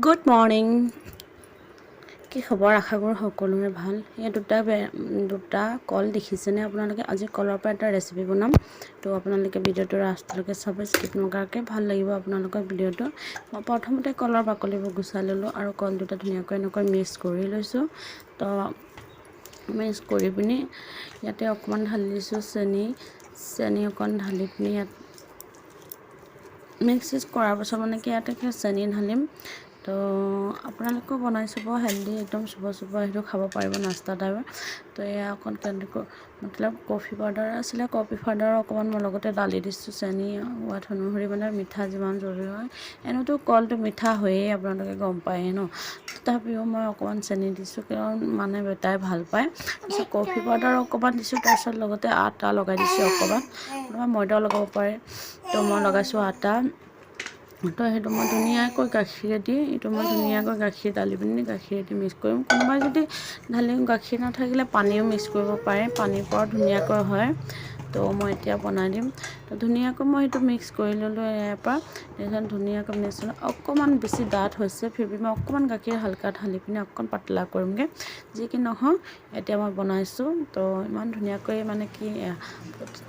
Good morning. কি খবৰ? আশা কৰোঁ সকলোৰে ভাল। এই দুটা কল দেখিছেনে আপোনালোকে? আজি কলৰ পৰা এটা ৰেচিপি বনাম, তো আপোনালোকে ভিডিঅ'টো লাষ্টলৈকে চাব, স্কিপ নকৰাকৈ। ভাল লাগিব আপোনালোকৰ ভিডিঅ'টো। মই প্ৰথমতে কলৰ বাকলিবোৰ গুচাই ল'লোঁ আৰু কল দুটা ধুনীয়াকৈ এনেকৈ মিক্স কৰি লৈছোঁ। তো মিক্স কৰি পিনি ইয়াতে অকণমান ঢালি দিছোঁ চেনি অকণ ঢালি পিনি ইয়াত মিক্স কৰাৰ পাছত মানে কি ইয়াতে চেনি ঢালিম। তো আপোনালোকেও বনাই চাব, হেল্ডি একদম চুব সেইটো খাব পাৰিব নাস্তা টাইপৰ। তো এয়া অকণ মতলব কফি পাউডাৰ আছিলে, কফি পাউডাৰ অকণমান মই লগতে ডালি দিছোঁ। চেনি সোৱাদ অনুসৰি মানে মিঠা যিমান জৰুৰী হয়, এনেওতো কলটো মিঠা হয়েই, আপোনালোকে গম পায়েই ন। তথাপিও মই অকণমান চেনি দিছোঁ, কাৰণ মানে বেটাই ভাল পায়। তাৰপিছত কফি পাউডাৰ অকণমান দিছোঁ, তাৰপিছত লগতে আটা লগাই দিছোঁ অকণমান, ময়দাও লগাব পাৰে। তো মই লগাইছোঁ আটা। তো সেইটো মই ধুনীয়াকৈ গাখীৰেদি গাখীৰ ঢালি পিনি গাখীৰেদি মিক্স কৰিম। কোনোবাই যদি গাখীৰ নাথাকিলে পানীও মিক্স কৰিব পাৰে, পানীৰ পৰা ধুনীয়াকৈ হয়। তো মই এতিয়া বনাই দিম। তো ধুনীয়াকৈ মই সেইটো মিক্স কৰি ল'লোঁ ইয়াৰ পৰা। তাৰপিছত ধুনীয়াকৈ মিক্স অকণমান বেছি ডাঠ হৈছে, মই অকণমান গাখীৰ হালকা ঢালি পিনি অকণ পাতলা কৰিমগৈ। যি কি নহওক, এতিয়া মই বনাইছোঁ। তো ইমান ধুনীয়াকৈ মানে কি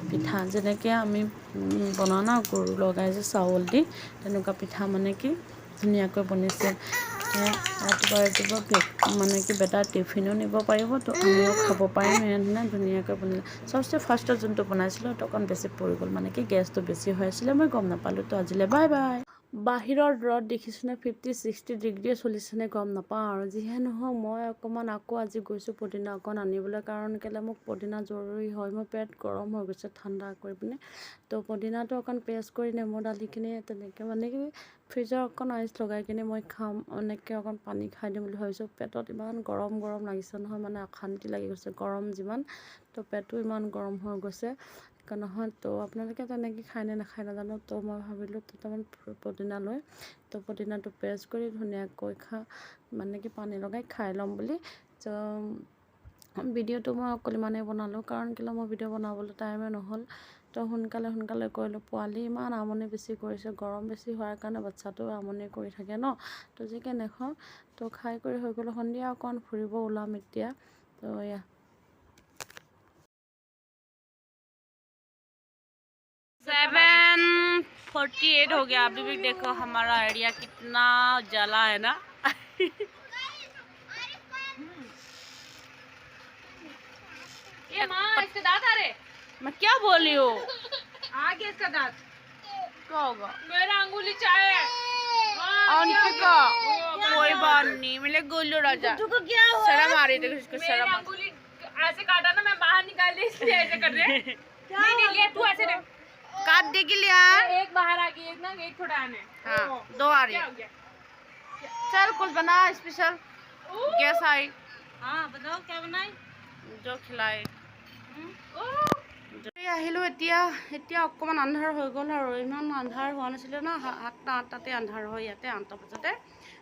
পিঠা যেনেকৈ আমি বনাওঁ ন, গৰু লগাই যে চাউল দি, তেনেকুৱা পিঠা মানে কি ধুনীয়াকৈ বনিছে। ৰাতিপুৱা মানে কি বেটাৰ টিফিনো নিব পাৰিব, তো আমিও খাব পাৰিম। ধুনীয়াকৈ বনালে। চবচে ফাৰ্ষ্টত যোনটো বনাইছিলোঁ সেইটো অকণ বেছি পৰি গ'ল, মানে কি গেছটো বেছি হৈ আছিলে, মই গম নাপালোঁ। তো আজিলৈ বাই বাই। বাহিৰৰ ৰ'দ দেখিছোঁনে 50-60 ডিগ্ৰী চলিছেনে গম নাপাওঁ আৰু। যিহে নহওক, মই অকণমান আকৌ আজি গৈছোঁ পদিনা অকণ আনিবলৈ, কাৰণ কেলৈ মোক পদিনা জৰুৰী হয়। মোৰ পেট গৰম হৈ গৈছে ঠাণ্ডা কৰি পিনে। তো পদিনাটো অকণ পেষ্ট কৰি নেমু দালি কিনি তেনেকৈ মানে কি ফ্ৰিজৰ অকণ আইচ লগাই কিনে মই খাম, এনেকৈ অকণ পানী খাই দিম বুলি ভাবিছোঁ। পেটত ইমান গৰম লাগিছে নহয়, মানে অশান্তি লাগি গৈছে গৰম যিমান। তো পেটো ইমান গৰম হৈ গৈছে নহয়। তো আপোনালোকে তেনেকৈ খায় নে নাখায় নাজানো। তো মই ভাবিলোঁ দুটামান পদিনা লৈ, তো পদিনাটো পেষ্ট কৰি ধুনীয়াকৈ মানে কি পানী লগাই খাই ল'ম বুলি। তো ভিডিঅ'টো মই অকল ইমানেই বনালোঁ, কাৰণ কেলৈ মই ভিডিঅ' বনাবলৈ টাইমে নহ'ল। তো সোনকালে কৰিলোঁ। পোৱালি ইমান আমনি বেছি কৰিছে, গৰম বেছি হোৱাৰ কাৰণে বাচ্ছাটোও আমনি কৰি থাকে ন। তো যিকে নাখাওঁ, তো খাই কৰি হৈ গ'লোঁ। সন্ধিয়া অকণ ফুৰিব ওলাম এতিয়া। তো এয়া 7:48 हो गया। अभी भी देखो हमारा एरिया कितना जला है ना। ये माँ, इसके दांत आ रहे। मैं क्या बोल रही हूँ? आगे इसका दांत क्या होगा? मेरा अंगुली चाहे आंटी का कोई बात नहीं, मिले गोलू राजा शर्म आ रही थी, उसको शर्म। अंगुली ऐसे काटा ना, मैं बाहर निकाल दी, इसलिए ऐसे कर रहे। नहीं ले तू ऐसे दे, काट दे के लिया। एक बाहर आ गई, एक ना, एक थोड़ा आने। हाँ, 2 आ रही। चल कुछ बना स्पेशल। गैस आई। हाँ बताओ क्या बनाए, जो खिलाए। আহিলোঁ এতিয়া অকণমান আন্ধাৰ হৈ গ'ল আৰু। ইমান আন্ধাৰ হোৱা নাছিলে ন, 7টা-8টাতে আন্ধাৰ হয় ইয়াতে, 8টা বজাতে।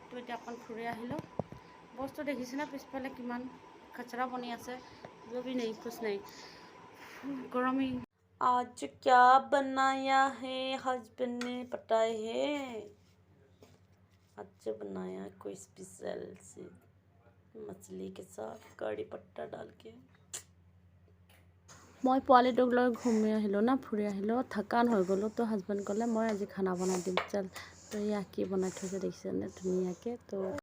তো এতিয়া অকণ ফুৰি আহিলোঁ। বস্তু দেখিছেনে পিছফালে কিমান কচৰা বনি আছে, जो भी नहीं कुछ नहीं। गरमी आज क्या बनाया है हस्बैंड ने पता है? आज बनाया कोई स्पेशल सी मछली के साथ कड़ी पत्ता डाल के। মই পোৱালিটোক লৈ ঘূমি আহিলোঁ না, ফুৰি আহিলোঁ, থকান হৈ গ'লোঁ। তো হাজবেণ্ড ক'লে মই আজি খানা বনাই দিম, চল। তো এয়া কি বনাই থৈছে দেখিছেনে ধুনীয়াকৈ। তো